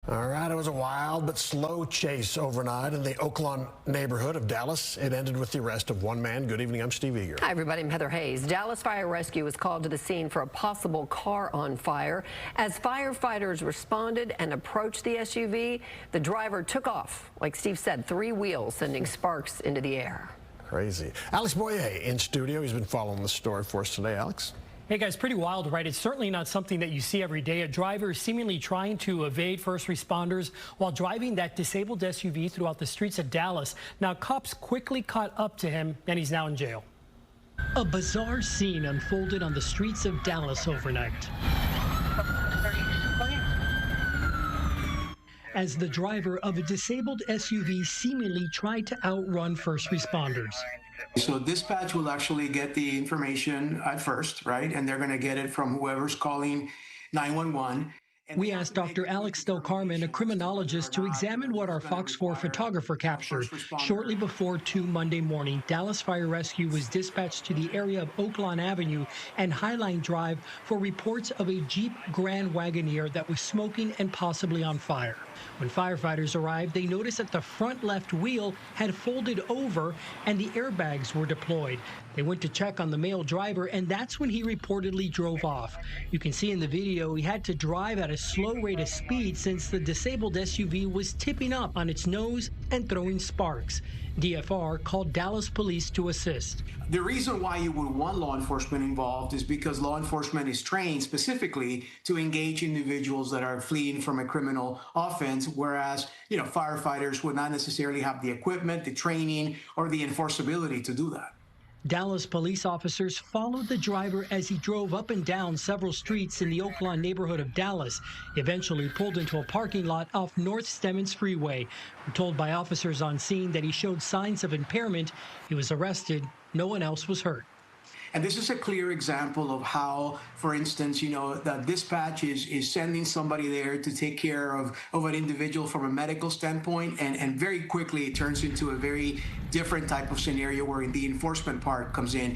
All right, it was a wild but slow chase overnight in the Oaklawn neighborhood of Dallas. It ended with the arrest of one man. Good evening, I'm Steve Eager. Hi, everybody. I'm Heather Hayes. Dallas Fire Rescue was called to the scene for a possible car on fire. As firefighters responded and approached the SUV, the driver took off. Like Steve said, 3 wheels, sending sparks into the air. Crazy. Alex Boyer in studio. He's been following the story for us today. Alex? Hey guys, pretty wild, right? It's certainly not something that you see every day. A driver seemingly trying to evade first responders while driving that disabled SUV throughout the streets of Dallas. Now, cops quickly caught up to him, and he's now in jail. A bizarre scene unfolded on the streets of Dallas overnight, as the driver of a disabled SUV seemingly tried to outrun first responders. So dispatch will actually get the information at first, right? And they're going to get it from whoever's calling 911. We asked Dr. Alex Del Carmen, a criminologist, to examine what our Fox 4 photographer captured. Shortly before 2 Monday morning, Dallas Fire Rescue was dispatched to the area of Oaklawn Avenue and Highline Drive for reports of a Jeep Grand Wagoneer that was smoking and possibly on fire. When firefighters arrived, they noticed that the front left wheel had folded over and the airbags were deployed. They went to check on the male driver, and that's when he reportedly drove off. You can see in the video he had to drive at a slow rate of speed since the disabled SUV was tipping up on its nose and throwing sparks. DFR called Dallas police to assist. The reason why you would want law enforcement involved is because law enforcement is trained specifically to engage individuals that are fleeing from a criminal offense, whereas, firefighters would not necessarily have the equipment, the training, or the enforceability to do that. Dallas police officers followed the driver as he drove up and down several streets in the Oaklawn neighborhood of Dallas. He eventually pulled into a parking lot off North Stemmons Freeway. We're told by officers on scene that he showed signs of impairment. He was arrested. No one else was hurt. And this is a clear example of how, for instance, the dispatch is sending somebody there to take care of an individual from a medical standpoint, and very quickly it turns into a very different type of scenario where the enforcement part comes in.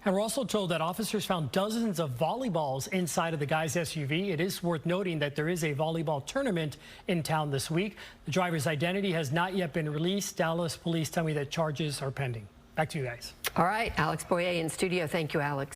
And we're also told that officers found dozens of volleyballs inside of the guy's SUV. It is worth noting that there is a volleyball tournament in town this week. The driver's identity has not yet been released. Dallas police tell me that charges are pending. Back to you guys. All right, Alex Boyer in studio. Thank you, Alex.